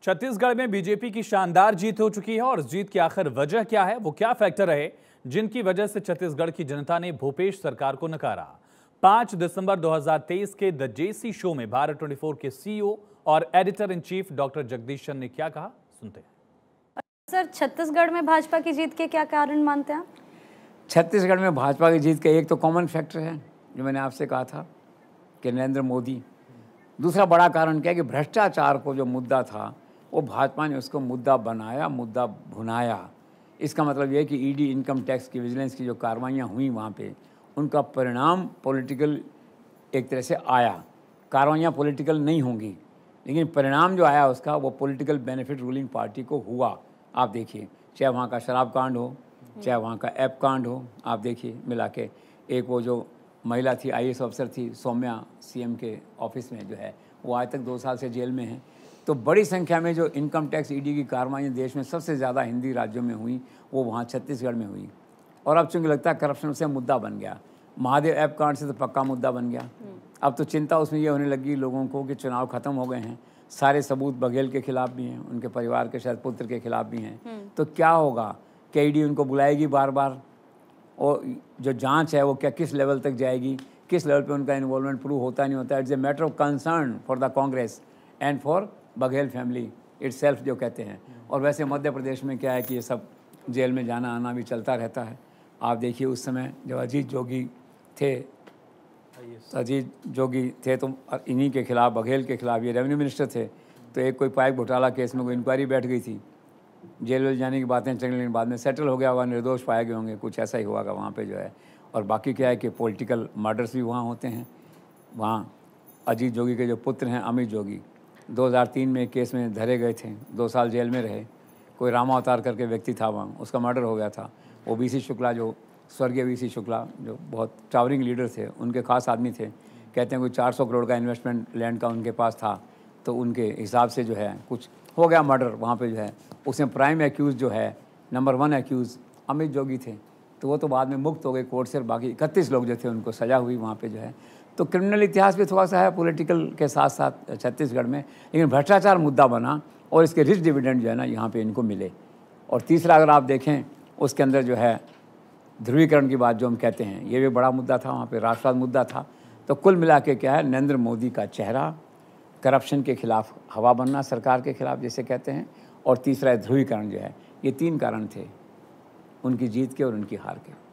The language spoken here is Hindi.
छत्तीसगढ़ में बीजेपी की शानदार जीत हो चुकी है और जीत की आखिर वजह क्या है, वो क्या फैक्टर रहे जिनकी वजह से छत्तीसगढ़ की जनता ने भूपेश सरकार को नकारा। 5 दिसंबर 2023 के द जेसी शो में भारत 24 के सीईओ और editor in chief doctor Jagdishan ने क्या कहा, सुनते हैं। सर, छत्तीसगढ़ में भाजपा की जीत के क्या कारण मानते हैं आप? छत्तीसगढ़ में भाजपा की जीत का एक तो कॉमन फैक्टर है जो मैंने आपसे कहा था कि नरेंद्र मोदी। दूसरा बड़ा कारण क्या है कि भ्रष्टाचार को जो मुद्दा था वो भाजपा ने उसको मुद्दा बनाया, मुद्दा भुनाया। इसका मतलब ये है कि ईडी, इनकम टैक्स की, विजिलेंस की जो कार्रवाइयाँ हुई वहाँ पे, उनका परिणाम पॉलिटिकल एक तरह से आया। कार्रवाइयाँ पॉलिटिकल नहीं होंगी, लेकिन परिणाम जो आया उसका वो पॉलिटिकल बेनिफिट रूलिंग पार्टी को हुआ। आप देखिए, चाहे वहाँ का शराब कांड हो, चाहे वहाँ का ऐप कांड हो, आप देखिए मिला के। एक वो जो महिला थी, आईएएस अफसर थी, सौम्या, सीएम के ऑफिस में जो है, वो आज तक 2 साल से जेल में है। तो बड़ी संख्या में जो इनकम टैक्स, ईडी की कार्रवाई देश में सबसे ज़्यादा हिंदी राज्यों में हुई, वो वहाँ छत्तीसगढ़ में हुई। और अब चूँकि लगता है करप्शन से मुद्दा बन गया, महादेव ऐप कांड से तो पक्का मुद्दा बन गया। अब तो चिंता उसमें ये होने लगी लोगों को कि चुनाव ख़त्म हो गए हैं, सारे सबूत बघेल के खिलाफ भी हैं, उनके परिवार के शायद पुत्र के खिलाफ भी हैं, तो क्या होगा? क्या ईडी उनको बुलाएगी बार बार? और जो जांच है वो क्या किस लेवल तक जाएगी, किस लेवल पे उनका इन्वॉल्वमेंट प्रूव होता नहीं होता? It's a matter of concern for the Congress and for Baghel family itself जो कहते हैं। और वैसे मध्य प्रदेश में क्या है कि ये सब जेल में जाना आना भी चलता रहता है। आप देखिए उस समय जब अजीत जोगी थे, तो इन्हीं के खिलाफ, बघेल के खिलाफ, ये रेवेन्यू मिनिस्टर थे, तो एक कोई पाइप घोटाला केस में कोई इंक्वायरी बैठ गई थी, जेल जाने की बातें चल, लेकिन बाद में सेटल हो गया होगा, निर्दोष पाए गए होंगे, कुछ ऐसा ही हुआ वहाँ पे जो है। और बाकी क्या है कि पॉलिटिकल मर्डर्स भी वहाँ होते हैं। वहाँ अजीत जोगी के जो पुत्र हैं, अमित जोगी, 2003 में एक केस में धरे गए थे, 2 साल जेल में रहे। कोई रामावतार करके व्यक्ति था वहाँ, उसका मर्डर हो गया था। वो वीसी शुक्ला, जो स्वर्गीय वीसी शुक्ला, जो बहुत टावरिंग लीडर थे, उनके खास आदमी थे। कहते हैं कोई 400 करोड़ का इन्वेस्टमेंट लैंड का उनके पास था, तो उनके हिसाब से जो है कुछ हो गया मर्डर वहाँ पे जो है। उसमें प्राइम एक्यूज़ जो है, नंबर 1 एक्यूज़ अमित जोगी थे, तो वो तो बाद में मुक्त हो गए कोर्ट से। बाकी 31 लोग जो थे उनको सज़ा हुई वहाँ पे जो है। तो क्रिमिनल इतिहास भी थोड़ा सा है पॉलिटिकल के साथ साथ छत्तीसगढ़ में, लेकिन भ्रष्टाचार मुद्दा बना और इसके रिच डिविडेंड जो है ना यहाँ पे इनको मिले। और तीसरा अगर आप देखें उसके अंदर जो है ध्रुवीकरण की बात जो हम कहते हैं, ये भी बड़ा मुद्दा था वहाँ पे, राष्ट्रवाद मुद्दा था। तो कुल मिला के क्या है, नरेंद्र मोदी का चेहरा, करप्शन के खिलाफ हवा बनना, सरकार के खिलाफ जैसे कहते हैं, और तीसरा ध्रुवीकरण जो है, ये 3 कारण थे उनकी जीत के और उनकी हार के।